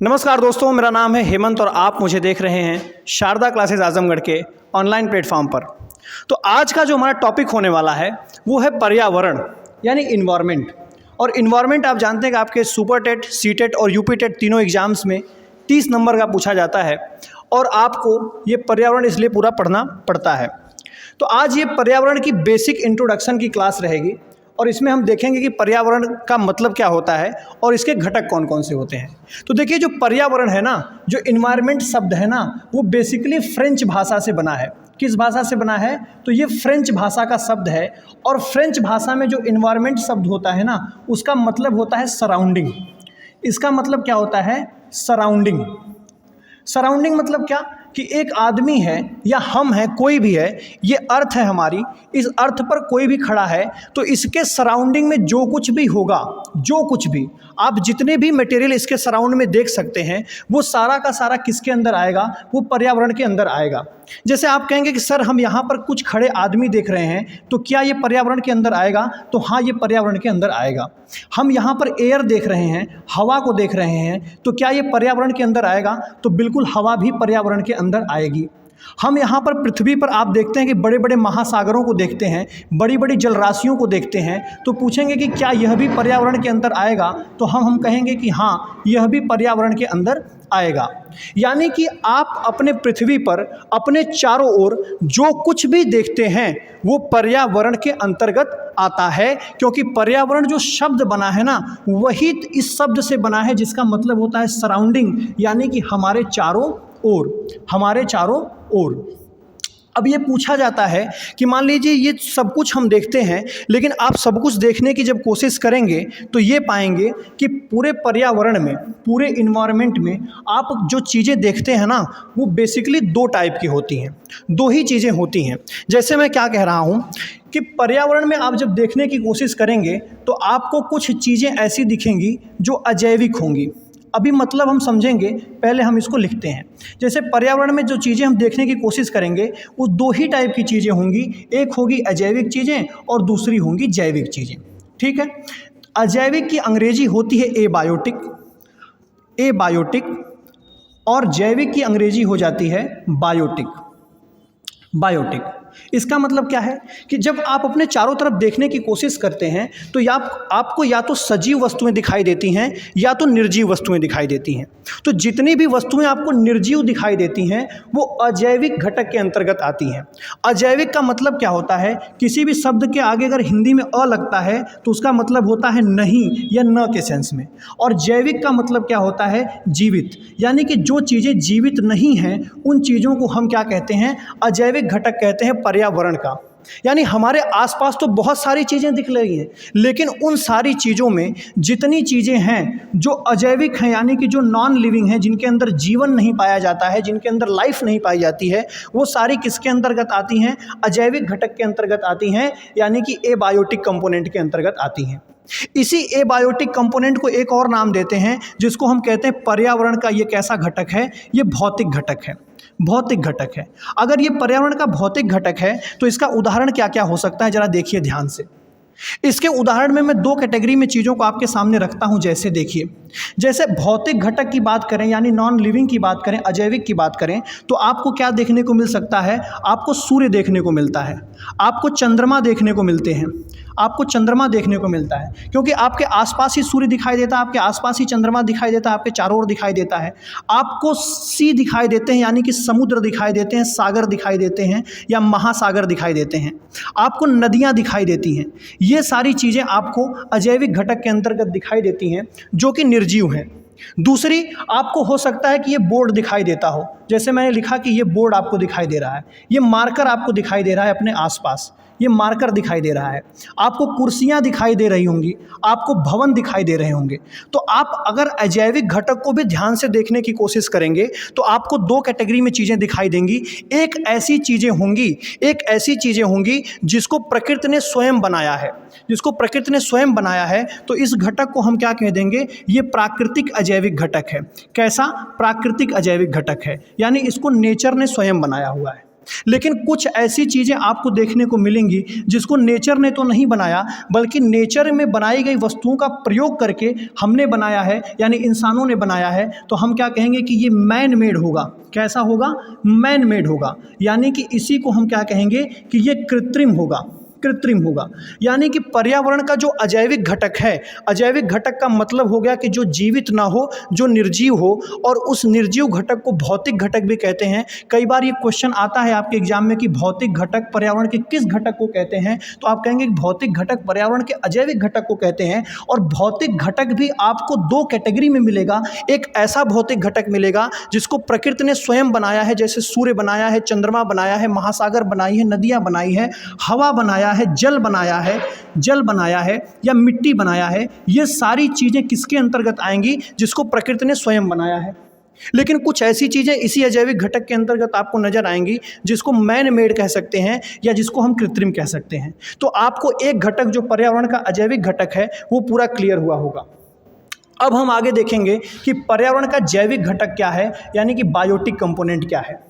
नमस्कार दोस्तों, मेरा नाम है हेमंत और आप मुझे देख रहे हैं शारदा क्लासेस आजमगढ़ के ऑनलाइन प्लेटफॉर्म पर। तो आज का जो हमारा टॉपिक होने वाला है वो है पर्यावरण यानी इन्वायरमेंट। और इन्वायरमेंट आप जानते हैं कि आपके सुपर टेट, सी टेट और यूपी टेट तीनों एग्जाम्स में 30 नंबर का पूछा जाता है और आपको ये पर्यावरण इसलिए पूरा पढ़ना पड़ता है। तो आज ये पर्यावरण की बेसिक इंट्रोडक्शन की क्लास रहेगी और इसमें हम देखेंगे कि पर्यावरण का मतलब क्या होता है और इसके घटक कौन कौन से होते हैं। तो देखिए, जो पर्यावरण है ना, जो इन्वायरमेंट शब्द है ना, वो बेसिकली फ्रेंच भाषा से बना है। किस भाषा से बना है? तो ये फ्रेंच भाषा का शब्द है और फ्रेंच भाषा में जो इन्वायरमेंट शब्द होता है ना, उसका मतलब होता है सराउंडिंग। इसका मतलब क्या होता है? सराउंडिंग। सराउंडिंग मतलब क्या कि एक आदमी है या हम हैं, कोई भी है, ये अर्थ है हमारी, इस अर्थ पर कोई भी खड़ा है तो इसके सराउंडिंग में जो कुछ भी होगा, जो कुछ भी आप जितने भी मटेरियल इसके सराउंड में देख सकते हैं, वो सारा का सारा किसके अंदर आएगा? वो पर्यावरण के अंदर आएगा। जैसे आप कहेंगे कि सर हम यहाँ पर कुछ खड़े आदमी देख रहे हैं, तो क्या ये पर्यावरण के अंदर आएगा? तो हाँ, ये पर्यावरण के अंदर आएगा। हम यहाँ पर एयर देख रहे हैं, हवा को देख रहे हैं, तो क्या ये पर्यावरण के अंदर आएगा? तो बिल्कुल हवा भी पर्यावरण के अंदर आएगी। हम यहाँ पर पृथ्वी पर आप देखते हैं कि बड़े बड़े महासागरों को देखते हैं, बड़ी बड़ी जलराशियों को देखते हैं, तो पूछेंगे कि क्या यह भी पर्यावरण के अंदर आएगा? तो हम कहेंगे कि हाँ, यह भी पर्यावरण के अंदर आएगा। यानी कि आप अपने पृथ्वी पर अपने चारों ओर जो कुछ भी देखते हैं वो पर्यावरण के अंतर्गत आता है, क्योंकि पर्यावरण जो शब्द बना है ना, वही इस शब्द से बना है जिसका मतलब होता है सराउंडिंग, यानी कि हमारे चारों ओर, हमारे चारों ओर। अब ये पूछा जाता है कि मान लीजिए ये सब कुछ हम देखते हैं, लेकिन आप सब कुछ देखने की जब कोशिश करेंगे तो ये पाएंगे कि पूरे पर्यावरण में, पूरे इन्वायरमेंट में आप जो चीज़ें देखते हैं ना, वो बेसिकली दो टाइप की होती हैं, दो ही चीज़ें होती हैं। जैसे मैं क्या कह रहा हूँ कि पर्यावरण में आप जब देखने की कोशिश करेंगे तो आपको कुछ चीज़ें ऐसी दिखेंगी जो अजैविक होंगी। अभी मतलब हम समझेंगे, पहले हम इसको लिखते हैं। जैसे पर्यावरण में जो चीज़ें हम देखने की कोशिश करेंगे वो दो ही टाइप की चीज़ें होंगी, एक होगी अजैविक चीज़ें और दूसरी होंगी जैविक चीज़ें। ठीक है। अजैविक की अंग्रेजी होती है एबायोटिक, एबायोटिक, और जैविक की अंग्रेजी हो जाती है बायोटिक, बायोटिक। इसका मतलब क्या है कि जब आप अपने चारों तरफ देखने की कोशिश करते हैं तो आपको या तो सजीव वस्तुएं दिखाई देती हैं या तो निर्जीव वस्तुएं दिखाई देती हैं। तो जितनी भी वस्तुएं आपको निर्जीव दिखाई देती हैं वो अजैविक घटक के अंतर्गत आती हैं। अजैविक का मतलब क्या होता है? किसी भी शब्द के आगे अगर हिंदी में अ लगता है तो उसका मतलब होता है नहीं या न के सेंस में। और जैविक का मतलब क्या होता है? जीवित। यानी कि जो चीज़ें जीवित नहीं हैं उन चीज़ों को हम क्या कहते हैं? अजैविक घटक कहते हैं पर्यावरण का। यानी हमारे आसपास तो बहुत सारी चीज़ें दिख रही हैं, लेकिन उन सारी चीज़ों में जितनी चीज़ें हैं जो अजैविक हैं, यानी कि जो नॉन लिविंग हैं, जिनके अंदर जीवन नहीं पाया जाता है, जिनके अंदर लाइफ नहीं पाई जाती है, वो सारी किसके अंतर्गत आती हैं? अजैविक घटक के अंतर्गत आती हैं, यानी कि एबायोटिक कंपोनेंट के अंतर्गत आती हैं। इसी एबायोटिक कंपोनेंट को एक और नाम देते हैं जिसको हम कहते हैं पर्यावरण का ये कैसा घटक है? ये भौतिक घटक है, भौतिक घटक है। अगर ये पर्यावरण का भौतिक घटक है तो इसका उदाहरण क्या क्या हो सकता है, जरा देखिए ध्यान से। इसके उदाहरण में मैं दो कैटेगरी में चीज़ों को आपके सामने रखता हूं। जैसे देखिए, जैसे भौतिक घटक की बात करें यानी नॉन लिविंग की बात करें, अजैविक की बात करें, तो आपको क्या देखने को मिल सकता है? आपको सूर्य देखने को मिलता है, आपको चंद्रमा देखने को मिलते हैं, आपको चंद्रमा देखने को मिलता है, क्योंकि आपके आसपास ही सूर्य दिखाई देता है, आपके आसपास ही चंद्रमा दिखाई देता है, आपके चारों ओर दिखाई देता है। आपको सी दिखाई देते हैं, यानी कि समुद्र दिखाई देते हैं, सागर दिखाई देते हैं या महासागर दिखाई देते हैं, आपको नदियाँ दिखाई देती हैं। ये सारी चीज़ें आपको अजैविक घटक के अंतर्गत दिखाई देती हैं जो कि निर्जीव हैं। दूसरी, आपको हो सकता है कि ये बोर्ड दिखाई देता हो, जैसे मैंने लिखा कि ये बोर्ड आपको दिखाई दे रहा है, ये मार्कर आपको दिखाई दे रहा है अपने आसपास, ये मार्कर दिखाई दे रहा है, आपको कुर्सियां दिखाई दे रही होंगी, आपको भवन दिखाई दे रहे होंगे। तो आप अगर अजैविक घटक को भी ध्यान से देखने की कोशिश करेंगे तो आपको दो कैटेगरी में चीज़ें दिखाई देंगी। एक ऐसी चीज़ें होंगी, एक ऐसी चीज़ें होंगी जिसको प्रकृति ने स्वयं बनाया है, जिसको प्रकृति ने स्वयं बनाया है, तो इस घटक को हम क्या कह देंगे? ये प्राकृतिक अजैविक घटक है। कैसा? प्राकृतिक अजैविक घटक है, यानी इसको नेचर ने स्वयं बनाया हुआ है। लेकिन कुछ ऐसी चीज़ें आपको देखने को मिलेंगी जिसको नेचर ने तो नहीं बनाया, बल्कि नेचर में बनाई गई वस्तुओं का प्रयोग करके हमने बनाया है, यानी इंसानों ने बनाया है। तो हम क्या कहेंगे कि ये मैन मेड होगा। कैसा होगा? मैन मेड होगा। यानी कि इसी को हम क्या कहेंगे कि ये कृत्रिम होगा। कृत्रिम होगा यानी कि पर्यावरण का जो अजैविक घटक है, अजैविक घटक का मतलब हो गया कि जो जीवित ना हो, जो निर्जीव हो, और उस निर्जीव घटक को भौतिक घटक भी कहते हैं। कई बार ये क्वेश्चन आता है आपके एग्जाम में कि भौतिक घटक पर्यावरण के किस घटक को कहते हैं, तो आप कहेंगे कि भौतिक घटक पर्यावरण के अजैविक घटक को कहते हैं। और भौतिक घटक भी आपको दो कैटेगरी में मिलेगा। एक ऐसा भौतिक घटक मिलेगा जिसको प्रकृति ने स्वयं बनाया है, जैसे सूर्य बनाया है, चंद्रमा बनाया है, महासागर बनाई है, नदियाँ बनाई है, हवा बनाया है, जल बनाया है या मिट्टी बनाया है। ये सारी चीज़ें किसके अंतर्गत आएंगी? जिसको प्रकृति ने स्वयं बनाया है। लेकिन कुछ ऐसी चीज़ें इसी अजैविक घटक के अंतर्गत आपको नजर आएंगी जिसको मैन मेड कह सकते हैं या जिसको हम कृत्रिम कह सकते हैं। तो आपको एक घटक जो पर्यावरण का अजैविक घटक है वो पूरा क्लियर हुआ होगा। अब हम आगे देखेंगे कि पर्यावरण का जैविक घटक क्या है, यानी कि बायोटिक कंपोनेंट क्या है।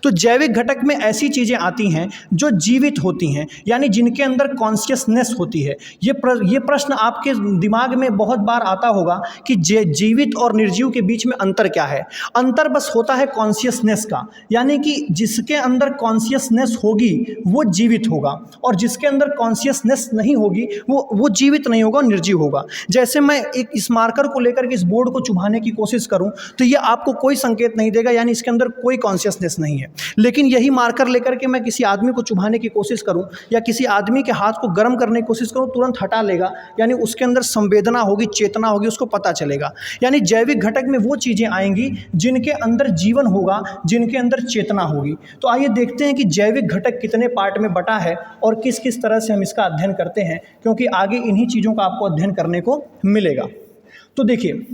तो जैविक घटक में ऐसी चीज़ें आती हैं जो जीवित होती हैं, यानी जिनके अंदर कॉन्शियसनेस होती है। ये प्रश्न आपके दिमाग में बहुत बार आता होगा कि जीवित और निर्जीव के बीच में अंतर क्या है। अंतर बस होता है कॉन्शियसनेस का, यानी कि जिसके अंदर कॉन्शियसनेस होगी वो जीवित होगा, और जिसके अंदर कॉन्शियसनेस नहीं होगी वो जीवित नहीं होगा, निर्जीव होगा। जैसे मैं इस मार्कर को लेकर के इस बोर्ड को चुभाने की कोशिश करूं तो ये आपको कोई संकेत नहीं देगा, यानी इसके अंदर कोई कॉन्शियसनेस नहीं है। लेकिन यही मार्कर लेकर के मैं किसी आदमी को चुभाने की कोशिश करूं या किसी आदमी के हाथ को गर्म करने की कोशिश करूं, तुरंत हटा लेगा, यानी उसके अंदर संवेदना होगी, चेतना होगी, उसको पता चलेगा। यानी जैविक घटक में वो चीज़ें आएंगी जिनके अंदर जीवन होगा, जिनके अंदर चेतना होगी। तो आइए देखते हैं कि जैविक घटक कितने पार्ट में बटा है और किस किस तरह से हम इसका अध्ययन करते हैं, क्योंकि आगे इन्हीं चीज़ों का आपको अध्ययन करने को मिलेगा। तो देखिए,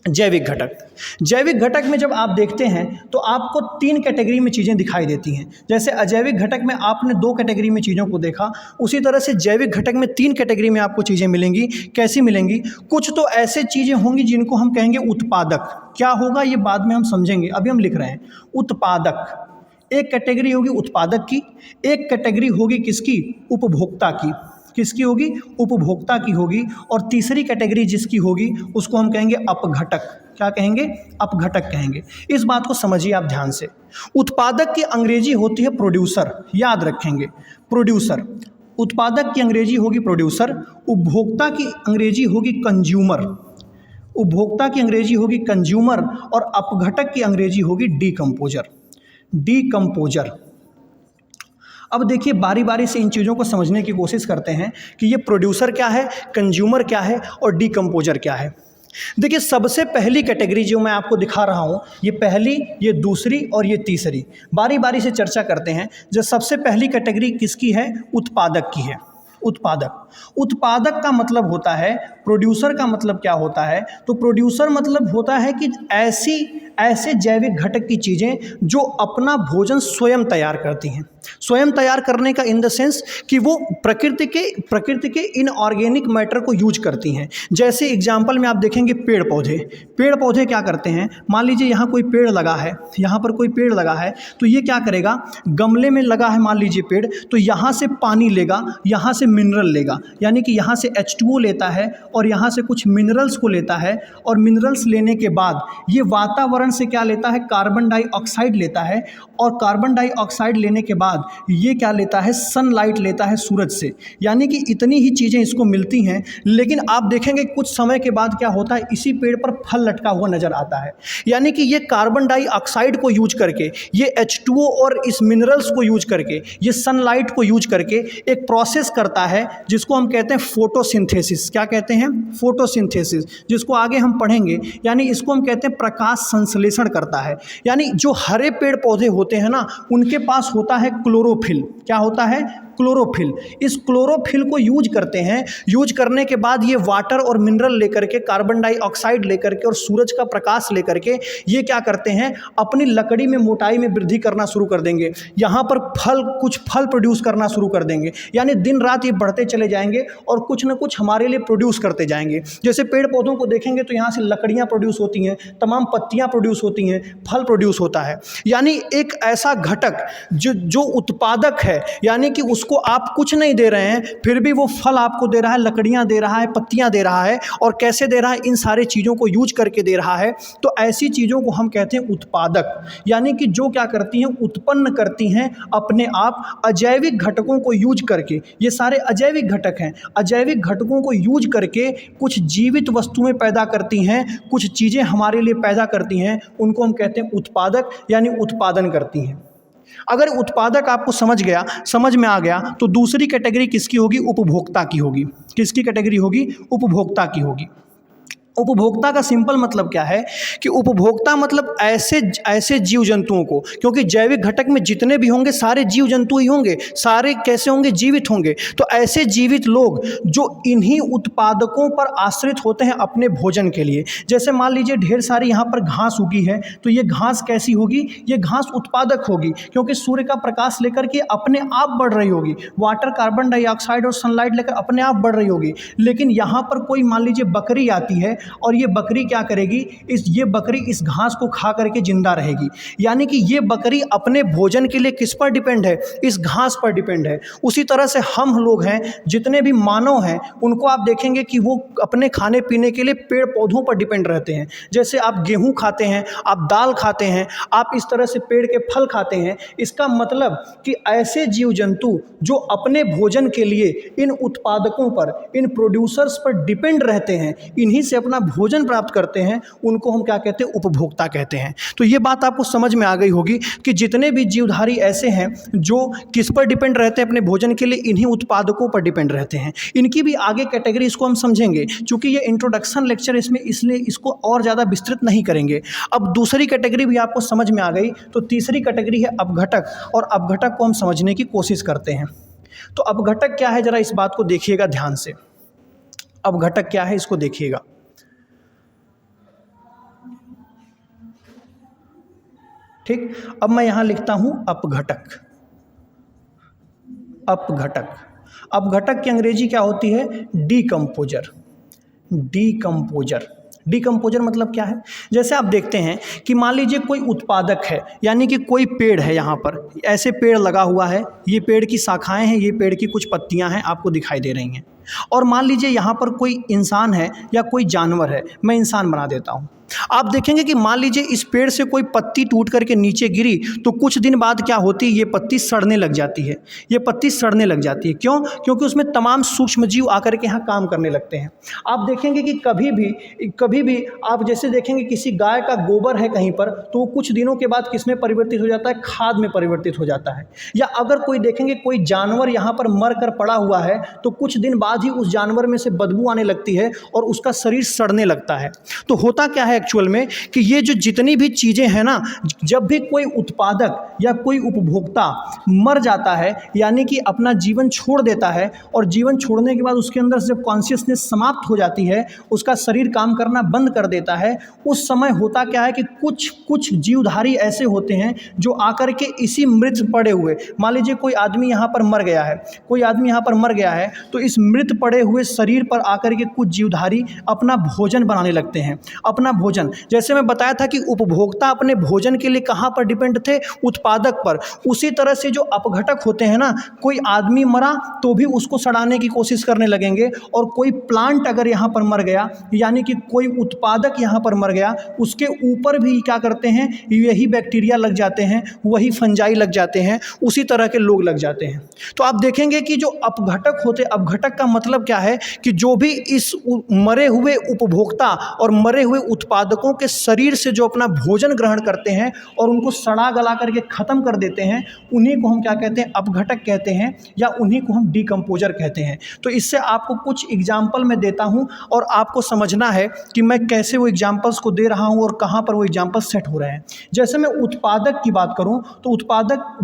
जैविक घटक में जब आप देखते हैं तो आपको तीन कैटेगरी में चीज़ें दिखाई देती हैं। जैसे अजैविक घटक में आपने दो कैटेगरी में चीज़ों को देखा, उसी तरह से जैविक घटक में तीन कैटेगरी में आपको चीज़ें मिलेंगी। कैसी मिलेंगी? कुछ तो ऐसे चीज़ें होंगी जिनको हम कहेंगे उत्पादक। क्या होगा ये बाद में हम समझेंगे, अभी हम लिख रहे हैं उत्पादक। एक कैटेगरी होगी उत्पादक की, एक कैटेगरी होगी किसकी? उपभोक्ता की। किसकी होगी? उपभोक्ता की होगी। और तीसरी कैटेगरी जिसकी होगी उसको हम कहेंगे अपघटक। क्या कहेंगे? अपघटक कहेंगे। इस बात को समझिए आप ध्यान से। उत्पादक की अंग्रेजी होती है प्रोड्यूसर, याद रखेंगे, प्रोड्यूसर। उत्पादक की अंग्रेजी होगी प्रोड्यूसर, उपभोक्ता की अंग्रेजी होगी कंज्यूमर, उपभोक्ता की अंग्रेजी होगी कंज्यूमर, और अपघटक की अंग्रेजी होगी डीकम्पोजर। डीकम्पोजर। अब देखिए, बारी बारी से इन चीज़ों को समझने की कोशिश करते हैं कि ये प्रोड्यूसर क्या है, कंज्यूमर क्या है और डीकम्पोजर क्या है। देखिए, सबसे पहली कैटेगरी जो मैं आपको दिखा रहा हूँ, ये पहली, ये दूसरी और ये तीसरी, बारी बारी से चर्चा करते हैं। जो सबसे पहली कैटेगरी किसकी है? उत्पादक की है। उत्पादक का मतलब होता है, प्रोड्यूसर का मतलब क्या होता है? तो प्रोड्यूसर मतलब होता है कि ऐसे जैविक घटक की चीज़ें जो अपना भोजन स्वयं तैयार करती हैं। स्वयं तैयार करने का इन द सेंस कि वो प्रकृति के इनऑर्गेनिक मैटर को यूज करती हैं। जैसे एग्जाम्पल में आप देखेंगे पेड़ पौधे क्या करते हैं? मान लीजिए यहाँ कोई पेड़ लगा है, यहाँ पर कोई पेड़ लगा है, तो ये क्या करेगा? गमले में लगा है मान लीजिए पेड़, तो यहाँ से पानी लेगा, यहाँ से मिनरल लेगा, यानी कि यहाँ से H2O लेता है और यहाँ से कुछ मिनरल्स को लेता है, और मिनरल्स लेने के बाद ये वातावरण से क्या लेता है? कार्बन डाइऑक्साइड लेता है, और कार्बन डाइऑक्साइड लेने के बाद ये क्या लेता है? सनलाइट लेता है सूरज से। यानी कि इतनी ही चीज़ें इसको मिलती हैं। लेकिन आप देखेंगे कुछ समय के बाद क्या होता है? इसी पेड़ पर फल लटका हुआ नजर आता है। यानी कि ये कार्बन डाइऑक्साइड को यूज करके, ये H2O और इस मिनरल्स को यूज करके, ये सनलाइट को यूज करके एक प्रोसेस करता है जिसको हम कहते हैं फोटोसिंथेसिस। क्या कहते हैं? फोटोसिंथेसिस, जिसको आगे हम पढ़ेंगे। यानी इसको हम कहते हैं प्रकाश संश्लेषण करता है। यानी जो हरे पेड़ पौधे होते हैं ना, उनके पास होता है क्लोरोफिल। क्या होता है? क्लोरोफिल। इस क्लोरोफिल को यूज करते हैं। यूज करने के बाद ये वाटर और मिनरल लेकर के, कार्बन डाइऑक्साइड लेकर के और सूरज का प्रकाश लेकर के ये क्या करते हैं? अपनी लकड़ी में मोटाई में वृद्धि करना शुरू कर देंगे। यहाँ पर कुछ फल प्रोड्यूस करना शुरू कर देंगे। यानी दिन रात ये बढ़ते चले जाएंगे और कुछ ना कुछ हमारे लिए प्रोड्यूस करते जाएंगे। जैसे पेड़ पौधों को देखेंगे तो यहाँ से लकड़ियाँ प्रोड्यूस होती हैं, तमाम पत्तियाँ प्रोड्यूस होती हैं, फल प्रोड्यूस होता है। यानी एक ऐसा घटक जो उत्पादक है, यानी कि उसको आप कुछ नहीं दे रहे हैं फिर भी वो फल आपको दे रहा है, लकड़ियाँ दे रहा है, पत्तियाँ दे रहा है, और कैसे दे रहा है, इन सारे चीज़ों को यूज करके दे रहा है। तो ऐसी चीज़ों को हम कहते हैं उत्पादक, यानी कि जो क्या करती हैं, उत्पन्न करती हैं अपने आप अजैविक घटकों को यूज करके। ये सारे अजैविक घटक हैं, अजैविक घटकों को यूज करके कुछ जीवित वस्तुएं पैदा करती हैं, कुछ चीज़ें हमारे लिए पैदा करती हैं, उनको हम कहते हैं उत्पादक, यानी उत्पादन करती हैं। अगर उत्पादक आपको समझ में आ गया तो दूसरी कैटेगरी किसकी होगी? उपभोक्ता की होगी। किसकी कैटेगरी होगी? उपभोक्ता की होगी। उपभोक्ता का सिंपल मतलब क्या है कि उपभोक्ता मतलब ऐसे जीव जंतुओं को, क्योंकि जैविक घटक में जितने भी होंगे सारे जीव जंतु ही होंगे, सारे कैसे होंगे? जीवित होंगे। तो ऐसे जीवित लोग जो इन्हीं उत्पादकों पर आश्रित होते हैं अपने भोजन के लिए। जैसे मान लीजिए ढेर सारी यहाँ पर घास उगी है, तो ये घास कैसी होगी? ये घास उत्पादक होगी, क्योंकि सूर्य का प्रकाश लेकर के अपने आप बढ़ रही होगी, वाटर, कार्बन डाइऑक्साइड और सनलाइट लेकर अपने आप बढ़ रही होगी। लेकिन यहाँ पर कोई मान लीजिए बकरी आती है और ये बकरी क्या करेगी? ये बकरी इस घास को खा करके जिंदा रहेगी। यानी कि ये बकरी अपने भोजन के लिए किस पर डिपेंड है? इस घास पर डिपेंड है। उसी तरह से हम लोग हैं, जितने भी मानव हैं, उनको आप देखेंगे कि वो अपने खाने पीने के लिए पेड़ पौधों पर डिपेंड रहते हैं। जैसे आप गेहूं खाते हैं, आप दाल खाते हैं, आप इस तरह से पेड़ के फल खाते हैं। इसका मतलब कि ऐसे जीव जंतु जो अपने भोजन के लिए इन उत्पादकों पर, इन प्रोड्यूसर्स पर डिपेंड रहते हैं, इन्हीं से अपना भोजन प्राप्त करते हैं, उनको हम क्या कहते हैं? उपभोक्ता कहते हैं। तो ये बात आपको समझ में आ गई होगी कि जितने भी जीवधारी ऐसे हैं जो किस पर डिपेंड रहते हैं अपने भोजन के लिए? इन्हीं उत्पादकों पर डिपेंड रहते हैं। इनकी भी आगे कैटेगरी इसको हम समझेंगे, क्योंकि ये इंट्रोडक्शन लेक्चर इसमें, इसलिए इसको और ज़्यादा विस्तृत नहीं करेंगे। अब दूसरी कैटेगरी भी आपको समझ में आ गई, तो तीसरी कैटेगरी है अपघटक, और अपघटक को हम समझने की कोशिश करते हैं। तो अपघटक क्या है, जरा इस बात को देखिएगा ध्यान से। अपघटक क्या है, इसको देखिएगा। ठीक, अब मैं यहां लिखता हूं अपघटक। अपघटक, अपघटक की अंग्रेजी क्या होती है? डीकंपोजर। डीकंपोजर, डीकंपोजर मतलब क्या है? जैसे आप देखते हैं कि मान लीजिए कोई उत्पादक है, यानी कि कोई पेड़ है, यहाँ पर ऐसे पेड़ लगा हुआ है, ये पेड़ की शाखाएं हैं, ये पेड़ की कुछ पत्तियां हैं, आपको दिखाई दे रही हैं। और मान लीजिए यहाँ पर कोई इंसान है या कोई जानवर है, मैं इंसान बना देता हूँ। आप देखेंगे कि मान लीजिए इस पेड़ से कोई पत्ती टूट करके नीचे गिरी, तो कुछ दिन बाद क्या होती है? ये पत्ती सड़ने लग जाती है। ये पत्ती सड़ने लग जाती है। क्यों? क्योंकि उसमें तमाम सूक्ष्म जीव आकर के यहाँ काम करने लगते हैं। आप देखेंगे कि कभी भी आप जैसे देखेंगे किसी गाय का गोबर है कहीं पर, तो वो कुछ दिनों के बाद किस में परिवर्तित हो जाता है? खाद में परिवर्तित हो जाता है। या अगर कोई देखेंगे कोई जानवर यहाँ पर मर कर पड़ा हुआ है, तो कुछ दिन बाद ही उस जानवर में से बदबू आने लगती है और उसका शरीर सड़ने लगता है। तो होता क्या है एक्चुअल में कि ये जो जितनी भी चीज़ें हैं ना, जब भी कोई उत्पादक या कोई उपभोक्ता मर जाता है, यानी कि अपना जीवन छोड़ देता है, और जीवन छोड़ने के बाद उसके अंदर से जब कॉन्शियसनेस समाप्त हो जाती है, उसका शरीर काम करना बंद कर देता है, उस समय होता क्या है कि कुछ जीवधारी ऐसे होते हैं जो आकर के इसी मृत पड़े हुए, मान लीजिए कोई आदमी यहाँ पर मर गया है, कोई आदमी यहाँ पर मर गया है, तो इस मृत पड़े हुए शरीर पर आकर के कुछ जीवधारी अपना भोजन बनाने लगते हैं। अपना भोजन, जैसे मैं बताया था कि उपभोक्ता अपने भोजन के लिए कहाँ पर डिपेंड थे? उत्पादक पर। उसी तरह से जो अपघटक होते हैं ना, कोई आदमी मरा तो भी उसको सड़ाने की कोशिश करने लगेंगे, और कोई प्लांट अगर यहाँ पर मर गया, यानी कि कोई उत्पादक यहाँ पर मर गया, उसके ऊपर भी क्या करते हैं? यही बैक्टीरिया लग जाते हैं, वही फंजाई लग जाते हैं, उसी तरह के लोग लग जाते हैं। तो आप देखेंगे कि जो अपघटक होते, अपघटक का मतलब क्या है कि जो भी इस मरे हुए उपभोक्ता और मरे हुए उत्पादकों के शरीर से जो अपना भोजन ग्रहण करते हैं और उनको सड़ा गला करके ख़त्म कर देते हैं, उन्हीं को हम क्या कहते हैं? अपघटक कहते हैं, या उन्हीं को हम डीकंपोजर कहते हैं। तो इससे आपको कुछ एग्जाम्पल मैं देता हूं, और आपको समझना है कि मैं कैसे वो एग्जाम्पल्स को दे रहा हूं और कहां पर वो एग्जाम्पल सेट हो रहे हैं। जैसे मैं उत्पादक की बात करूं, तो उत्पादक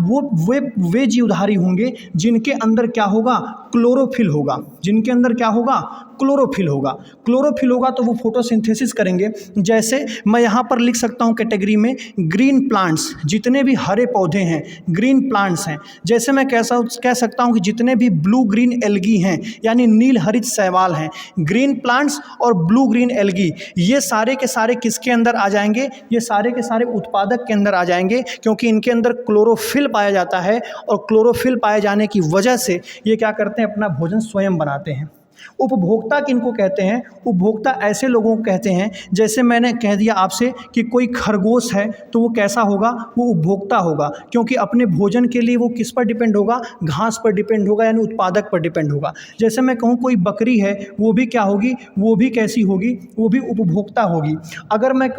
वे जीवधारी होंगे जिनके अंदर क्या होगा? क्लोरोफिल होगा, जिनके अंदर क्या होगा, क्लोरोफिल होगा। क्लोरोफिल होगा तो वो फोटोसिंथेसिस करेंगे। जैसे मैं यहाँ पर लिख सकता हूँ कैटेगरी में ग्रीन प्लांट्स, जितने भी हरे पौधे हैं ग्रीन प्लांट्स हैं। जैसे मैं कह सकता हूँ कि जितने भी ब्लू ग्रीन एल्गी हैं यानी नील हरित शैवाल हैं, ग्रीन प्लांट्स और ब्लू ग्रीन एल्गी, ये सारे के सारे किसके अंदर आ जाएंगे, ये सारे के सारे उत्पादक के अंदर आ जाएंगे, क्योंकि इनके अंदर क्लोरोफिल पाया जाता है और क्लोरोफिल पाए जाने की वजह से ये क्या करते हैं, अपना भोजन स्वयं बनाते हैं। उपभोक्ता किनको कहते हैं, उपभोक्ता ऐसे लोगों को कहते हैं, जैसे मैंने कह दिया आपसे कि कोई खरगोश है तो वो कैसा होगा, वो उपभोक्ता होगा, क्योंकि अपने भोजन के लिए वो किस पर डिपेंड होगा, घास पर डिपेंड होगा, यानी उत्पादक पर डिपेंड होगा। जैसे मैं कहूँ कोई बकरी है, वो भी क्या होगी, वो भी कैसी होगी, वो भी उपभोक्ता होगी। अगर मैं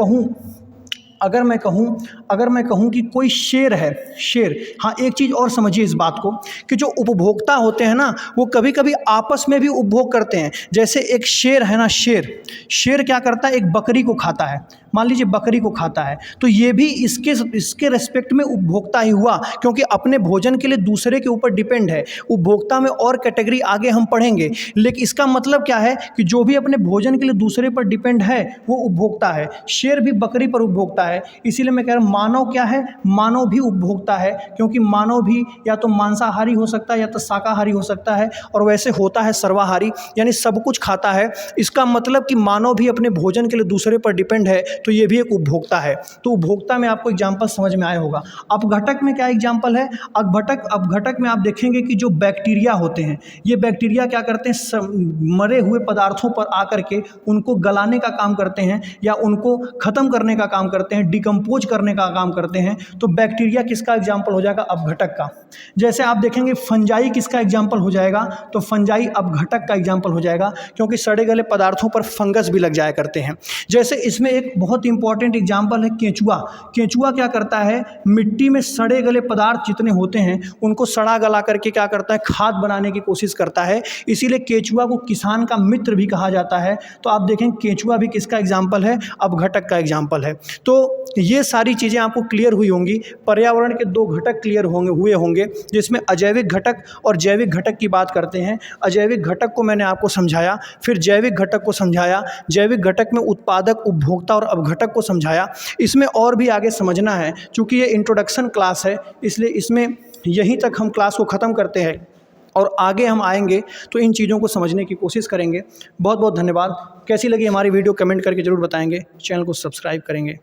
कहूँ कि कोई शेर है, शेर, हाँ एक चीज़ और समझिए इस बात को कि जो उपभोक्ता होते हैं ना, वो कभी कभी आपस में भी उपभोग करते हैं। जैसे एक शेर है ना, शेर क्या करता है, एक बकरी को खाता है, मान लीजिए बकरी को खाता है, तो ये भी इसके रेस्पेक्ट में उपभोक्ता ही हुआ, क्योंकि अपने भोजन के लिए दूसरे के ऊपर डिपेंड है। उपभोक्ता में और कैटेगरी आगे हम पढ़ेंगे, लेकिन इसका मतलब क्या है कि जो भी अपने भोजन के लिए दूसरे पर डिपेंड है वो उपभोक्ता है। शेर भी बकरी पर उपभोक्ता है। इसीलिए मैं कह रहा हूँ मानव क्या है, मानव भी उपभोक्ता है, क्योंकि मानव भी या तो मांसाहारी हो सकता है या तो शाकाहारी हो सकता है, और वैसे होता है सर्वाहारी, यानी सब कुछ खाता है। इसका मतलब कि मानव भी अपने भोजन के लिए दूसरे पर डिपेंड है, तो ये भी एक उपभोक्ता है। तो उपभोक्ता में आपको एग्जाम्पल समझ में आया होगा। अपघटक में क्या एग्जाम्पल है, अपघटक में आप देखेंगे कि जो बैक्टीरिया होते हैं, ये बैक्टीरिया क्या करते हैं, मरे हुए पदार्थों पर आकर के उनको गलाने का काम करते हैं या उनको ख़त्म करने का काम करते हैं, डिकम्पोज करने का काम करते हैं। तो बैक्टीरिया किसका एग्जाम्पल हो जाएगा, अपघटक का। जैसे आप देखेंगे फंजाई किसका एग्जाम्पल हो जाएगा, तो फंजाई अपघटक का एग्जाम्पल हो जाएगा, क्योंकि सड़े गले पदार्थों पर फंगस भी लग जाया करते हैं। जैसे इसमें एक बहुत इंपॉर्टेंट एग्जाम्पल है केंचुआ। केंचुआ क्या करता है, मिट्टी में सड़े गले पदार्थ जितने होते हैं उनको सड़ा गला करके क्या करता है, खाद बनाने की कोशिश करता है। इसीलिए केंचुआ को किसान का मित्र भी कहा जाता है। तो आप देखें केंचुआ भी किसका एग्जाम्पल है, अपघटक का एग्जाम्पल है। तो ये सारी चीज़ें आपको क्लियर हुई होंगी। पर्यावरण के दो घटक क्लियर हुए होंगे, जिसमें अजैविक घटक और जैविक घटक की बात करते हैं। अजैविक घटक को मैंने आपको समझाया, फिर जैविक घटक को समझाया, जैविक घटक में उत्पादक, उपभोक्ता और अपघटक को समझाया। इसमें और भी आगे समझना है, चूँकि ये इंट्रोडक्शन क्लास है, इसलिए इसमें यहीं तक हम क्लास को ख़त्म करते हैं और आगे हम आएंगे तो इन चीज़ों को समझने की कोशिश करेंगे। बहुत बहुत धन्यवाद। कैसी लगी हमारी वीडियो कमेंट करके ज़रूर बताएंगे, चैनल को सब्सक्राइब करेंगे।